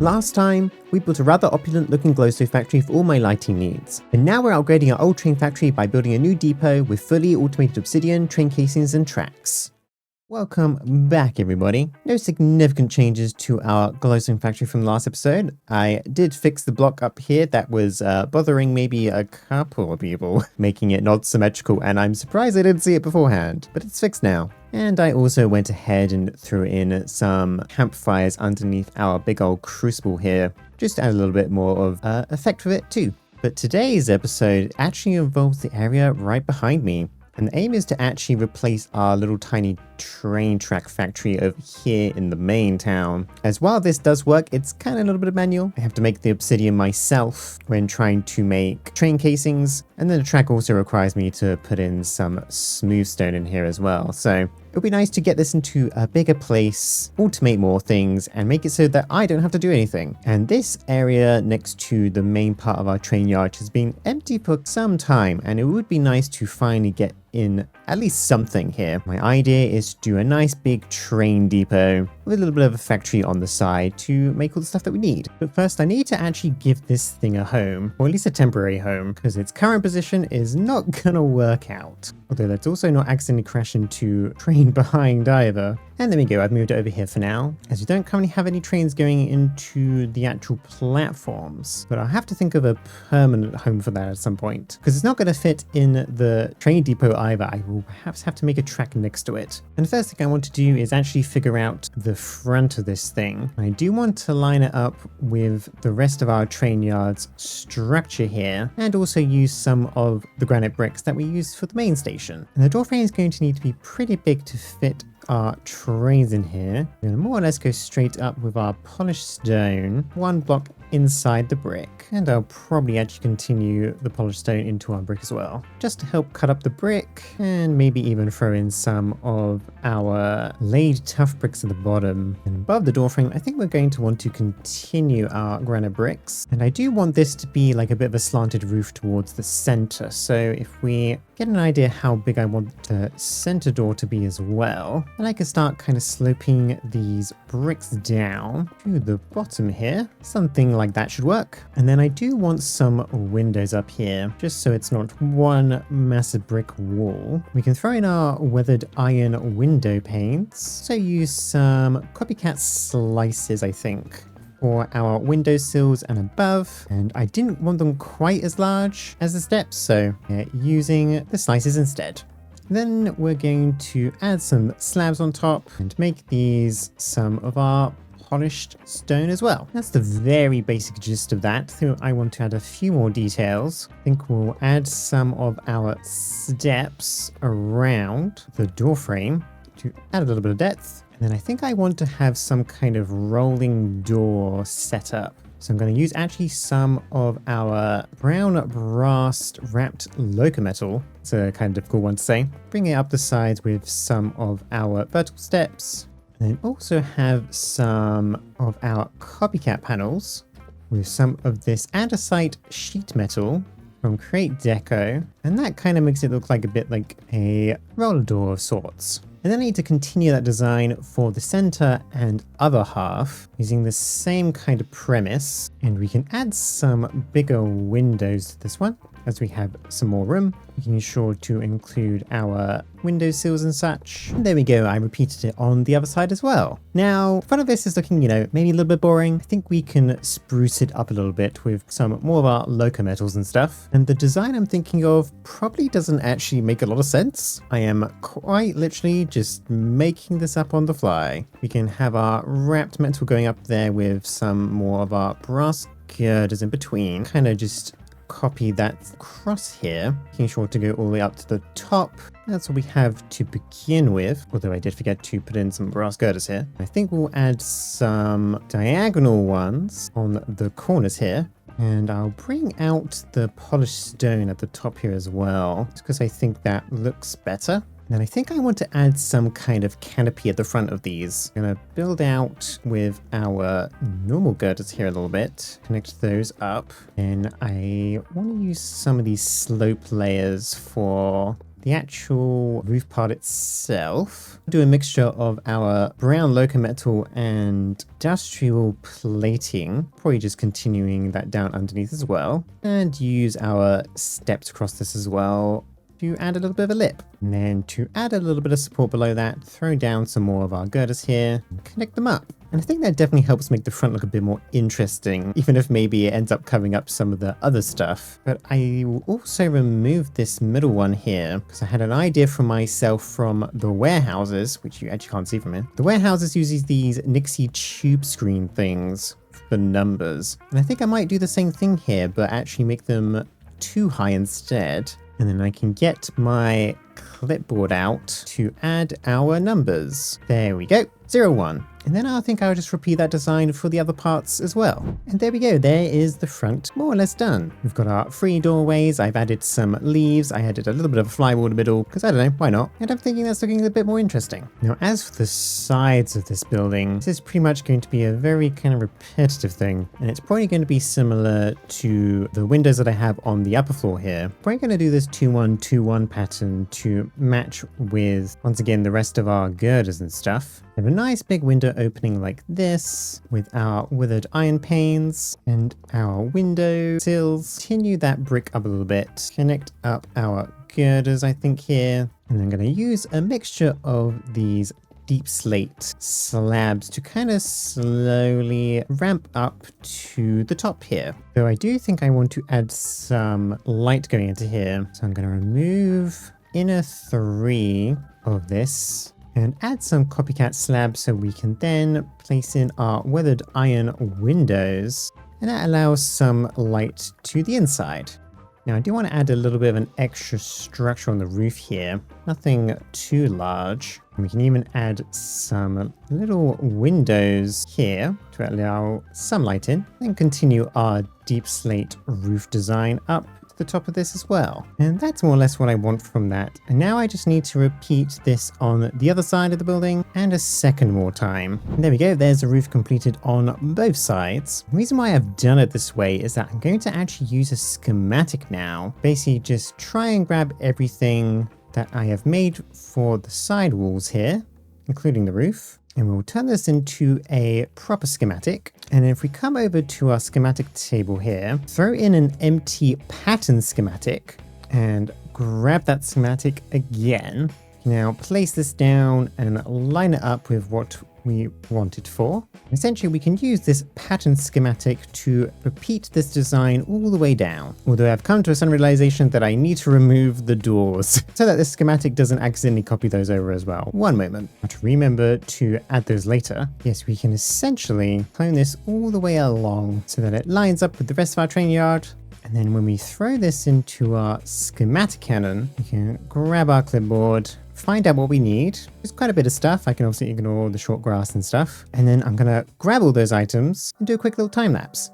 Last time, we built a rather opulent looking glowstone factory for all my lighting needs, and now we're upgrading our old train factory by building a new depot with fully automated obsidian, train casings and tracks. Welcome back everybody. No significant changes to our glowstone factory from the last episode. I did fix the block up here that was bothering maybe a couple of people, making it not symmetrical, and I'm surprised I didn't see it beforehand, but it's fixed now. And I also went ahead and threw in some campfires underneath our big old crucible here, just to add a little bit more of effect with it too. But today's episode actually involves the area right behind me. And the aim is to actually replace our little tiny train track factory over here in the main town. As while this does work, it's kind of a little bit of manual. I have to make the obsidian myself when trying to make train casings. And then the track also requires me to put in some smooth stone in here as well. So it would be nice to get this into a bigger place, automate more things, and make it so that I don't have to do anything. And this area next to the main part of our train yard has been empty for some time, and it would be nice to finally get in at least something here. My idea is to do a nice big train depot with a little bit of a factory on the side to make all the stuff that we need. But first I need to actually give this thing a home, or at least a temporary home, because its current position is not gonna work out. Although let's also not accidentally crash into train behind either. And there we go, I've moved it over here for now, as we don't currently have any trains going into the actual platforms. But I'll have to think of a permanent home for that at some point, because it's not going to fit in the train depot either. I will perhaps have to make a track next to it. And the first thing I want to do is actually figure out the front of this thing. I do want to line it up with the rest of our train yard's structure here, and also use some of the granite bricks that we used for the main station. And the door frame is going to need to be pretty big to fit our trains in here. We're going to more or less go straight up with our polished stone, one block inside the brick, and I'll probably actually continue the polished stone into our brick as well, just to help cut up the brick, and maybe even throw in some of our laid tough bricks at the bottom. And above the door frame, I think we're going to want to continue our granite bricks, and I do want this to be like a bit of a slanted roof towards the center. So if we get an idea how big I want the center door to be as well, and I can start kind of sloping these bricks down to the bottom here. Something like that should work. And then I do want some windows up here, just so it's not one massive brick wall. We can throw in our weathered iron window panes. So use some copycat slices, I think, for our windowsills and above, and I didn't want them quite as large as the steps, so using the slices instead. Then we're going to add some slabs on top and make these some of our polished stone as well. That's the very basic gist of that. So I want to add a few more details. I think we'll add some of our steps around the door frame to add a little bit of depth. And then I think I want to have some kind of rolling door set up. So I'm going to use actually some of our brown brass wrapped loco metal. It's a kind of difficult one to say. Bring it up the sides with some of our vertical steps. And then also have some of our copycat panels with some of this andesite sheet metal from Create Deco. And that kind of makes it look like a bit like a roller door of sorts. And then I need to continue that design for the center and other half using the same kind of premise. And we can add some bigger windows to this one as we have some more room, making sure to include our windowsills and such. And there we go, I repeated it on the other side as well. Now, front of this is looking, maybe a little bit boring. I think we can spruce it up a little bit with some more of our loco metals and stuff. And the design I'm thinking of probably doesn't actually make a lot of sense. I am quite literally just making this up on the fly. We can have our wrapped metal going up there with some more of our brass girders in between. Kind of just copy that across here, making sure to go all the way up to the top. That's what we have to begin with, although I did forget to put in some brass girders here. I think we'll add some diagonal ones on the corners here, and I'll bring out the polished stone at the top here as well, just because I think that looks better. Then I think I want to add some kind of canopy at the front of these. I'm going to build out with our normal girders here a little bit, connect those up, and I want to use some of these slope layers for the actual roof part itself, do a mixture of our brown loco metal and industrial plating, probably just continuing that down underneath as well, and use our steps across this as well to add a little bit of a lip. And then to add a little bit of support below that, throw down some more of our girders here and connect them up. And I think that definitely helps make the front look a bit more interesting, even if maybe it ends up covering up some of the other stuff. But I will also remove this middle one here because I had an idea for myself from the warehouses, which you actually can't see from here. The warehouses uses these Nixie tube screen things for numbers. And I think I might do the same thing here, but actually make them too high instead. And then I can get my clipboard out to add our numbers. There we go, 0, 1. And then I think I'll just repeat that design for the other parts as well. And there we go, there is the front more or less done. We've got our 3 doorways, I've added some leaves, I added a little bit of a flywall in the middle, because I don't know, why not? And I'm thinking that's looking a bit more interesting. Now as for the sides of this building, this is pretty much going to be a very kind of repetitive thing. And it's probably going to be similar to the windows that I have on the upper floor here. Probably going to do this 2-1-2-1 pattern to match with, once again, the rest of our girders and stuff. We have a nice big window opening like this with our withered iron panes and our window sills. Continue that brick up a little bit. Connect up our girders, I think, here. And I'm going to use a mixture of these deep slate slabs to kind of slowly ramp up to the top here. So I do think I want to add some light going into here. So I'm going to remove inner 3 of this and add some copycat slabs so we can then place in our weathered iron windows, and that allows some light to the inside. Now I do want to add a little bit of an extra structure on the roof here, nothing too large. And we can even add some little windows here to allow some light in, and continue our deep slate roof design up the top of this as well. And that's more or less what I want from that. And now I just need to repeat this on the other side of the building and a second more time. And there we go, there's the roof completed on both sides. The reason why I've done it this way is that I'm going to actually use a schematic now. Basically just try and grab everything that I have made for the side walls here, including the roof. And we'll turn this into a proper schematic. And if we come over to our schematic table here, throw in an empty pattern schematic and grab that schematic again. Now place this down and line it up with what we want it for. Essentially, we can use this pattern schematic to repeat this design all the way down. Although I've come to a sudden realization that I need to remove the doors so that the schematic doesn't accidentally copy those over as well. One moment. But remember to add those later. Yes, we can essentially clone this all the way along so that it lines up with the rest of our train yard. And then when we throw this into our schematic cannon, we can grab our clipboard, find out what we need. There's quite a bit of stuff. I can obviously ignore the short grass and stuff. And then I'm going to grab all those items and do a quick little time lapse.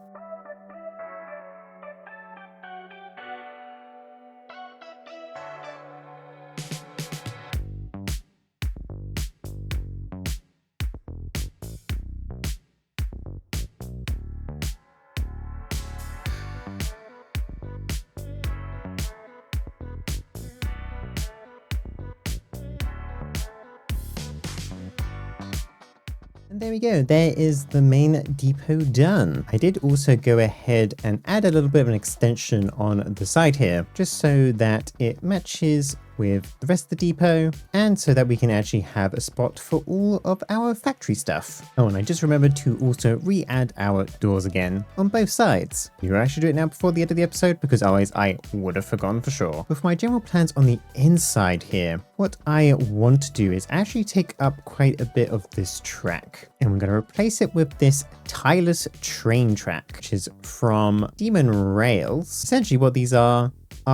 And there we go, there is the main depot done. I did also go ahead and add a little bit of an extension on the side here, just so that it matches with the rest of the depot, and so that we can actually have a spot for all of our factory stuff. Oh, and I just remembered to also re-add our doors again on both sides. You actually do it now before the end of the episode, because otherwise I would have forgotten for sure. With my general plans on the inside here, what I want to do is actually take up quite a bit of this track, and we're going to replace it with this Tieless train track, which is from Demon Rails. Essentially what these are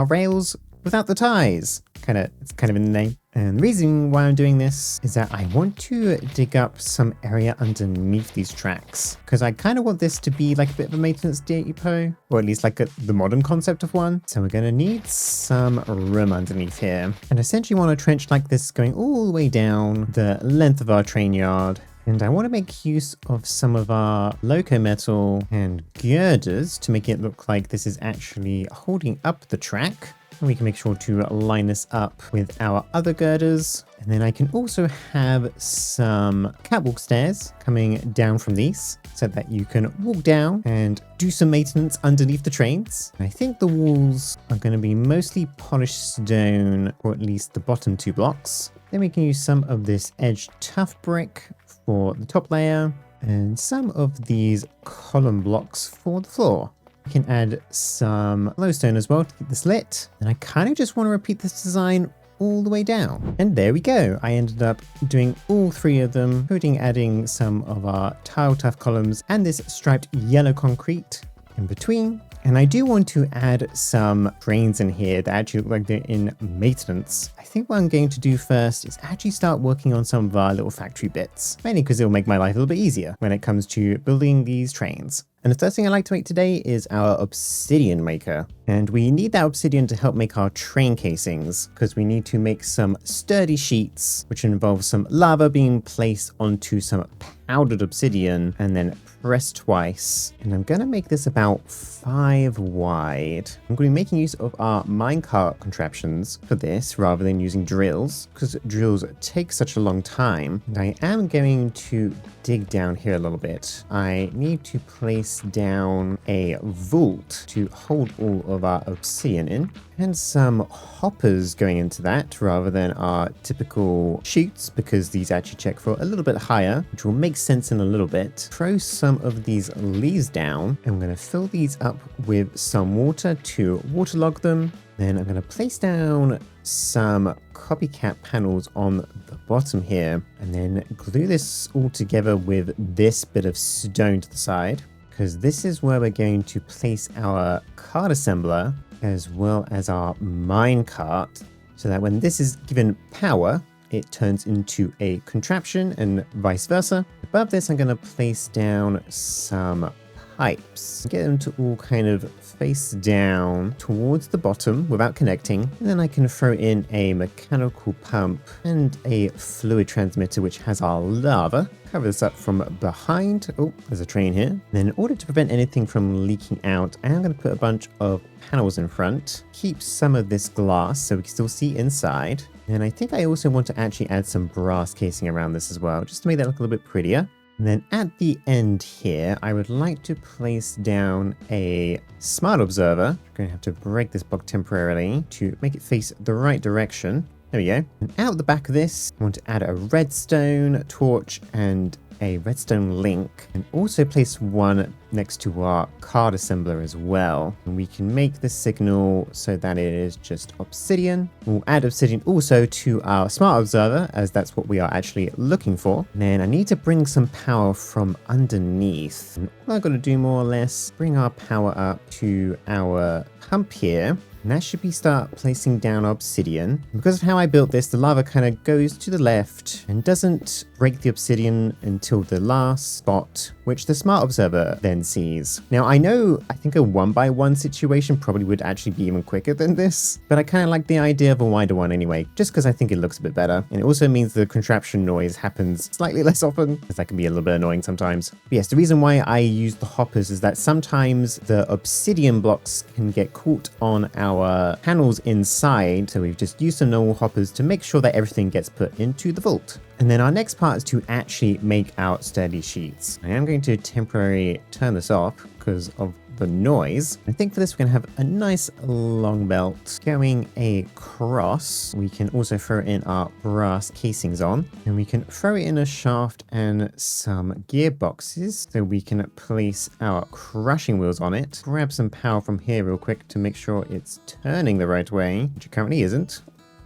rails without the ties. It's kind of in the name. And the reason why I'm doing this is that I want to dig up some area underneath these tracks, because I kind of want this to be like a bit of a maintenance depot, or at least like the modern concept of one. So we're going to need some room underneath here, and essentially want a trench like this going all the way down the length of our train yard. And I want to make use of some of our loco metal and girders to make it look like this is actually holding up the track. And we can make sure to line this up with our other girders. And then I can also have some catwalk stairs coming down from these so that you can walk down and do some maintenance underneath the trains. I think the walls are going to be mostly polished stone, or at least the bottom 2 blocks. Then we can use some of this edge tough brick for the top layer and some of these column blocks for the floor. We can add some glowstone as well to keep this lit. And I kind of just want to repeat this design all the way down. And there we go. I ended up doing all 3 of them, including adding some of our tile tough columns and this striped yellow concrete in between. And I do want to add some trains in here that actually look like they're in maintenance. I think what I'm going to do first is actually start working on some of our little factory bits, mainly because it'll make my life a little bit easier when it comes to building these trains. And the first thing I like to make today is our obsidian maker. And we need that obsidian to help make our train casings, because we need to make some sturdy sheets, which involve some lava being placed onto some powdered obsidian and then pressed twice. And I'm going to make this about 5 wide. I'm going to be making use of our minecart contraptions for this rather than using drills, because drills take such a long time. And I am going to dig down here a little bit. I need to place down a vault to hold all of our obsidian in, and some hoppers going into that rather than our typical chutes, because these actually check for a little bit higher, which will make sense in a little bit. Throw some of these leaves down. I'm going to fill these up with some water to waterlog them. Then I'm going to place down some copycat panels on the bottom here, and then glue this all together with this bit of stone to the side, because this is where we're going to place our card assembler as well as our minecart, so that when this is given power, it turns into a contraption and vice versa. Above this, I'm going to place down some pipes, get them to all kind of face down towards the bottom without connecting. And then I can throw in a mechanical pump and a fluid transmitter, which has our lava. Cover this up from behind. Oh, there's a train here. And then in order to prevent anything from leaking out, I am going to put a bunch of panels in front. Keep some of this glass so we can still see inside. And I think I also want to actually add some brass casing around this as well, just to make that look a little bit prettier. And then at the end here, I would like to place down a smart observer. I'm going to have to break this block temporarily to make it face the right direction. There we go. And out the back of this, I want to add a redstone torch and a redstone link, and also place one next to our card assembler as well. And we can make the signal so that it is just obsidian. We'll add obsidian also to our smart observer, as that's what we are actually looking for. And then I need to bring some power from underneath. And all I've got to do more or less, bring our power up to our pump here. And that should be start placing down obsidian. Because of how I built this, the lava kind of goes to the left and doesn't break the obsidian until the last spot, which the smart observer then sees. Now I think a 1x1 situation probably would actually be even quicker than this, but I kind of like the idea of a wider one anyway, just because I think it looks a bit better. And it also means the contraption noise happens slightly less often, because that can be a little bit annoying sometimes. But yes, the reason why I use the hoppers is that sometimes the obsidian blocks can get caught on our panels inside, so we've just used some normal hoppers to make sure that everything gets put into the vault. And then our next part is to actually make our sturdy sheets. I am going to temporarily turn this off because of the noise. I think for this we're going to have a nice long belt going across. We can also throw in our brass casings on, and we can throw in a shaft and some gearboxes so we can place our crushing wheels on it. Grab some power from here real quick to make sure it's turning the right way, which it currently isn't.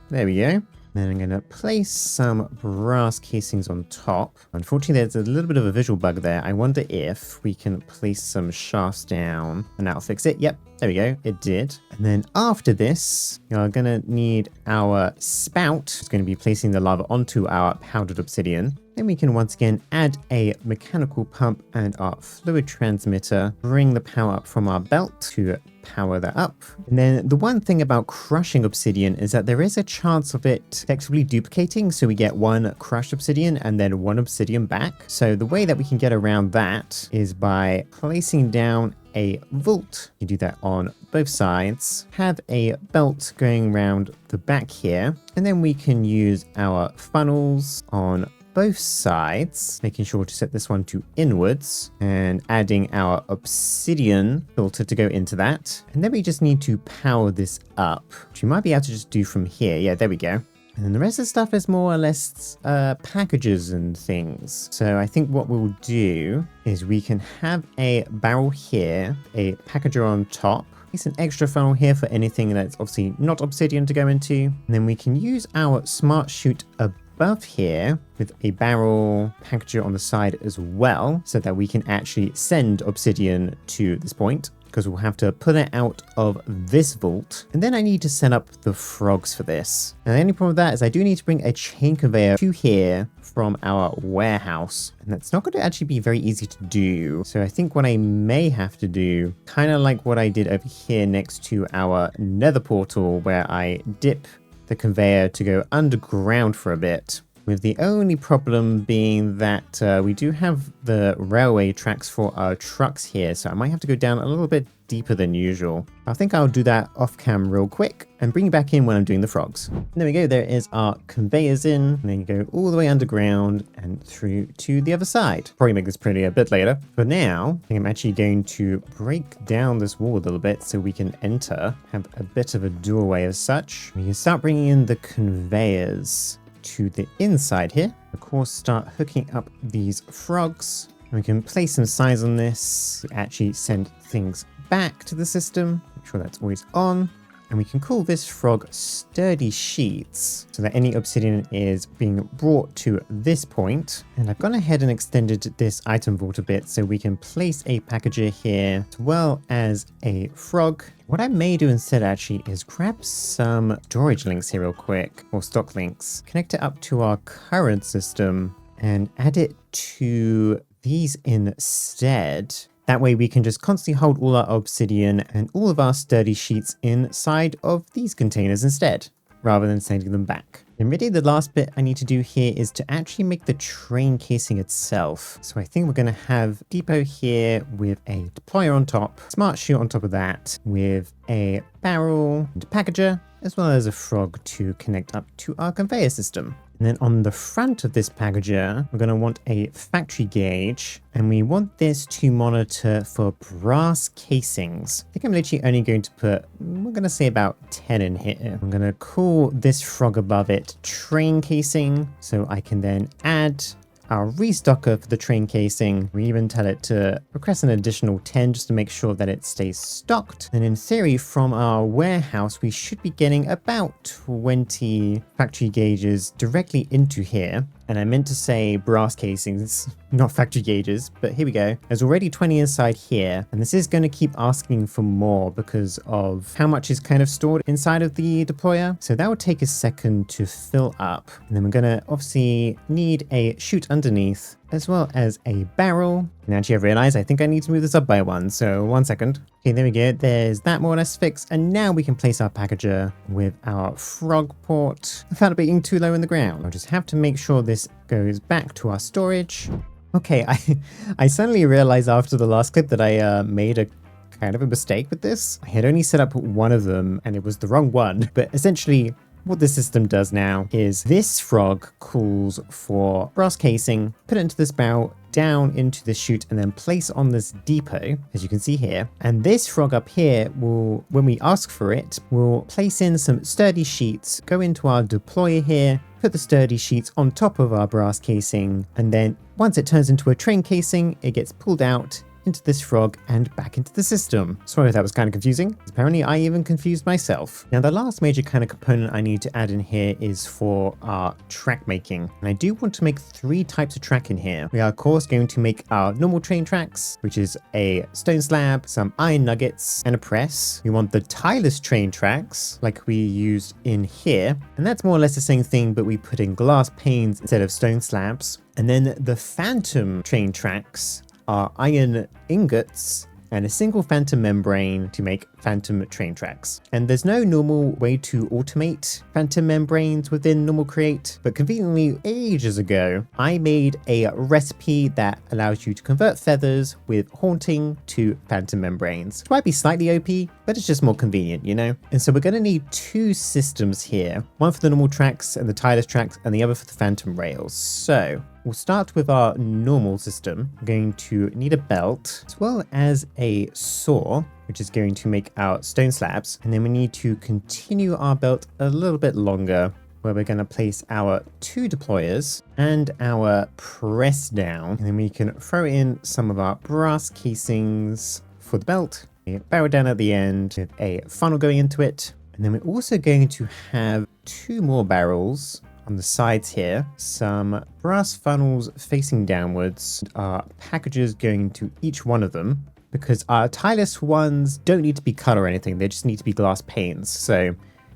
There we go. Then I'm going to place some brass casings on top. Unfortunately, there's a little bit of a visual bug there. I wonder if we can place some shafts down and that'll fix it. Yep, there we go. It did. And then after this, you're going to need our spout. It's going to be placing the lava onto our powdered obsidian. Then we can once again add a mechanical pump and our fluid transmitter. Bring the power up from our belt to power that up. And then the one thing about crushing obsidian is that there is a chance of it effectively duplicating. So we get one crushed obsidian and then one obsidian back. So the way that we can get around that is by placing down a vault. You do that on both sides. Have a belt going around the back here. And then we can use our funnels on both sides, making sure to set this one to inwards and adding our obsidian filter to go into that. And then we just need to power this up, which we might be able to just do from here. Yeah, there we go. And then the rest of the stuff is more or less packages and things. So I think what we'll do is we can have a barrel here, a packager on top. It's an extra funnel here for anything that's obviously not obsidian to go into. And then we can use our smart chute above here with a barrel packager on the side as well, so that we can actually send obsidian to this point, because we'll have to pull it out of this vault. And then I need to set up the frogs for this. And the only problem with that is I do need to bring a chain conveyor to here from our warehouse. And that's not going to actually be very easy to do. So I think what I may have to do, kind of like what I did over here next to our nether portal, where I dip the conveyor to go underground for a bit, with the only problem being that we do have the railway tracks for our trucks here, so I might have to go down a little bit deeper than usual. I think I'll do that off cam real quick and bring you back in when I'm doing the frogs. And there we go, there is our conveyors in, and then you go all the way underground and through to the other side. Probably make this pretty a bit later. For now, I think I'm actually going to break down this wall a little bit so we can enter, have a bit of a doorway as such. We can start bringing in the conveyors to the inside here. Of course, start hooking up these frogs. And we can place some signs on this to actually send things back to the system. Make sure that's always on. And we can call this frog sturdy sheets, so that any obsidian is being brought to this point. And I've gone ahead and extended this item vault a bit so we can place a packager here as well as a frog. What I may do instead actually is grab some storage links here real quick, or stock links, connect it up to our current system and add it to these instead. That way we can just constantly hold all our obsidian and all of our sturdy sheets inside of these containers instead, rather than sending them back. And really the last bit I need to do here is to actually make the train casing itself. So I think we're going to have depot here with a deployer on top, smart chute on top of that, with a barrel and a packager, as well as a frog to connect up to our conveyor system. And then on the front of this packager, we're going to want a factory gauge, and we want this to monitor for brass casings. I think I'm literally only going to put, we're going to say about 10 in here. I'm going to call this frog above it train casing, so I can then add our restocker for the train casing. We even tell it to request an additional 10 just to make sure that it stays stocked. And in theory, from our warehouse, we should be getting about 20 factory gauges directly into here. And I meant to say brass casings, not factory gauges, but here we go. There's already 20 inside here, and this is going to keep asking for more because of how much is kind of stored inside of the deployer. So that will take a second to fill up. And then we're going to obviously need a chute underneath, as well as a barrel. And actually I've realized I think I need to move this up by one, so 1 second. Okay, there we go. There's that more or less fixed. And now we can place our packager with our frog port without it being too low in the ground. I'll just have to make sure this goes back to our storage. Okay, I suddenly realized after the last clip that I made a kind of a mistake with this. I had only set up one of them and it was the wrong one. But essentially, what this system does now is this frog calls for brass casing, put it into this barrel, down into the chute, and then place on this depot, as you can see here. And this frog up here will, when we ask for it, will place in some sturdy sheets, go into our deployer here, put the sturdy sheets on top of our brass casing, and then once it turns into a train casing, it gets pulled out into this frog and back into the system. Sorry if that was kind of confusing. Apparently I even confused myself. Now the last major kind of component I need to add in here is for our track making. And I do want to make 3 types of track in here. We are of course going to make our normal train tracks, which is a stone slab, some iron nuggets, and a press. We want the Tieless train tracks, like we used in here. And that's more or less the same thing, but we put in glass panes instead of stone slabs. And then the phantom train tracks are iron ingots and a single phantom membrane to make phantom train tracks. And there's no normal way to automate phantom membranes within normal create, but conveniently ages ago, I made a recipe that allows you to convert feathers with haunting to phantom membranes. It might be slightly OP, but it's just more convenient, you know? And so we're gonna need two systems here, one for the normal tracks and the Tieless tracks, and the other for the phantom rails. So we'll start with our normal system. We're going to need a belt as well as a saw, which is going to make our stone slabs. And then we need to continue our belt a little bit longer, where we're going to place our two deployers and our press down. And then we can throw in some of our brass casings for the belt, a barrel down at the end with a funnel going into it. And then we're also going to have two more barrels on the sides here, some brass funnels facing downwards, our packages going to each one of them, because our Tieless ones don't need to be cut or anything, they just need to be glass panes. So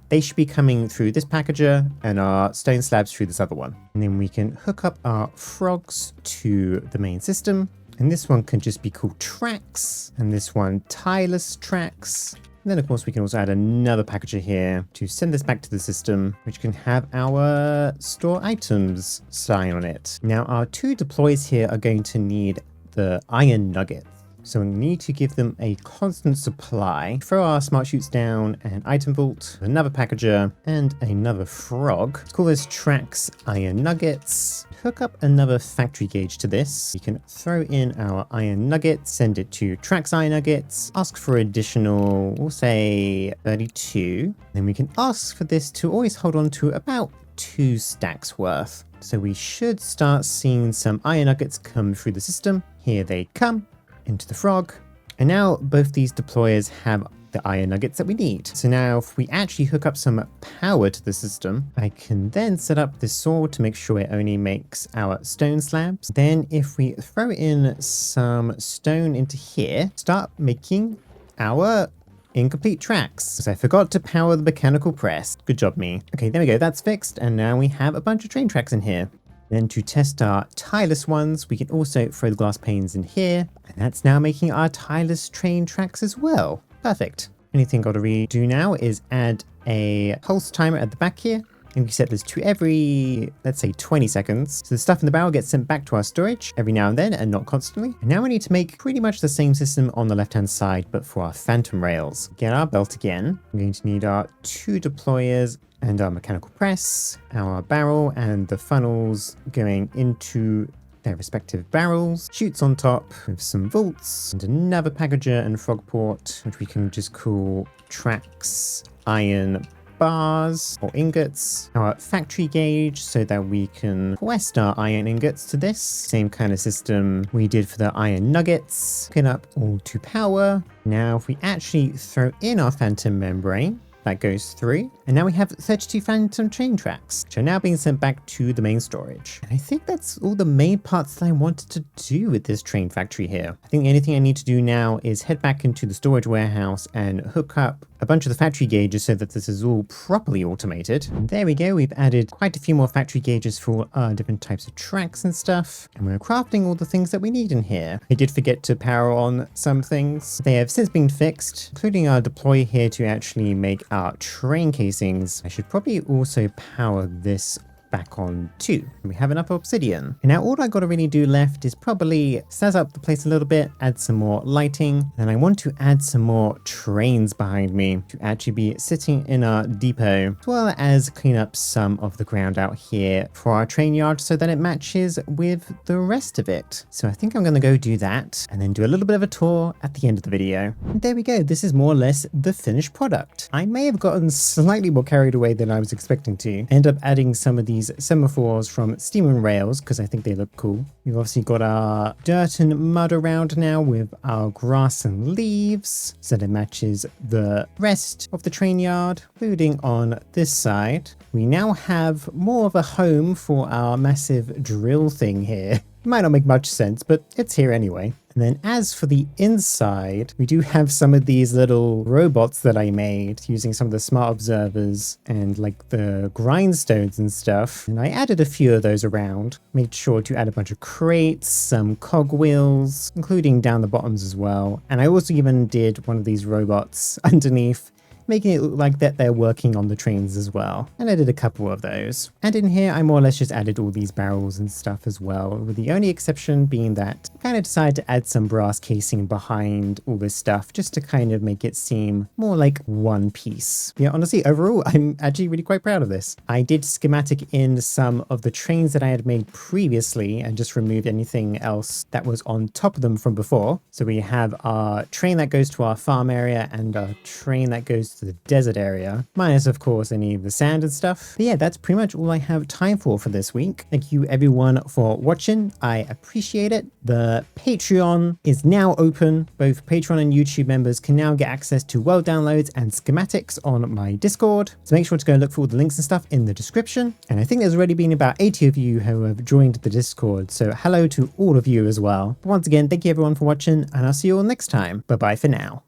they should be coming through this packager and our stone slabs through this other one. And then we can hook up our frogs to the main system. And this one can just be called tracks, and this one Tieless tracks. And then of course we can also add another packager here to send this back to the system, which can have our store items sign on it. Now our two deploys here are going to need the iron nuggets. So we need to give them a constant supply. Throw our smart chutes down, an item vault, another packager, and another frog. Let's call this tracks iron nuggets. Hook up another factory gauge to this. We can throw in our iron nuggets, send it to tracks iron nuggets, ask for additional, we'll say 32. Then we can ask for this to always hold on to about 2 stacks worth. So we should start seeing some iron nuggets come through the system. Here they come into the frog. And now both these deployers have the iron nuggets that we need. So now if we actually hook up some power to the system, I can then set up this saw to make sure it only makes our stone slabs. Then if we throw in some stone into here, start making our incomplete tracks, because I forgot to power the mechanical press. Good job, me. Okay, there we go, that's fixed. And now we have a bunch of train tracks in here. Then to test our Tieless ones, we can also throw the glass panes in here, and that's now making our Tieless train tracks as well. Perfect. Only thing I've got to redo now is add a pulse timer at the back here, and we set this to every, let's say 20 seconds. So the stuff in the barrel gets sent back to our storage every now and then and not constantly. And now we need to make pretty much the same system on the left-hand side, but for our phantom rails. Get our belt again. I'm going to need our two deployers and our mechanical press, our barrel and the funnels going into their respective barrels, chutes on top with some vaults, and another packager and frog port, which we can just call tracks iron bars or ingots, our factory gauge so that we can quest our iron ingots to this. Same kind of system we did for the iron nuggets. Pin up all to power. Now if we actually throw in our phantom membrane, that goes through, and now we have 32 phantom train tracks, which are now being sent back to the main storage. And I think that's all the main parts that I wanted to do with this train factory here. I think the only thing I need to do now is head back into the storage warehouse and hook up a bunch of the factory gauges so that this is all properly automated. And there we go, we've added quite a few more factory gauges for different types of tracks and stuff, and we're crafting all the things that we need in here. I did forget to power on some things. They have since been fixed, including our deploy here to actually make our train casings. I should probably also power this back on too. We have enough obsidian. And now all I got to really do left is probably set up the place a little bit, add some more lighting, and I want to add some more trains behind me to actually be sitting in our depot, as well as clean up some of the ground out here for our train yard so that it matches with the rest of it. So I think I'm going to go do that and then do a little bit of a tour at the end of the video. And there we go. This is more or less the finished product. I may have gotten slightly more carried away than I was expecting to. End up adding some of these semaphores from Steam and Rails because I think they look cool. We've obviously got our dirt and mud around now with our grass and leaves so that it matches the rest of the train yard. Including on this side, we now have more of a home for our massive drill thing here. It might not make much sense, but it's here anyway. And then as for the inside, we do have some of these little robots that I made using some of the smart observers and like the grindstones and stuff. And I added a few of those around, made sure to add a bunch of crates, some cogwheels, including down the bottoms as well. And I also even did one of these robots underneath, making it look like that they're working on the trains as well. And I did a couple of those. And in here, I more or less just added all these barrels and stuff as well, with the only exception being that I kind of decided to add some brass casing behind all this stuff, just to kind of make it seem more like one piece. Yeah, honestly, overall, I'm actually really quite proud of this. I did schematic in some of the trains that I had made previously and just removed anything else that was on top of them from before. So we have our train that goes to our farm area and a train that goes to the desert area, minus of course any of the sand and stuff. But yeah, that's pretty much all I have time for this week. Thank you everyone for watching. I appreciate it. The Patreon is now open. Both Patreon and YouTube members can now get access to world downloads and schematics on my Discord. So make sure to go and look for all the links and stuff in the description. And I think there's already been about 80 of you who have joined the Discord. So hello to all of you as well. But once again, thank you everyone for watching, and I'll see you all next time. Bye bye for now.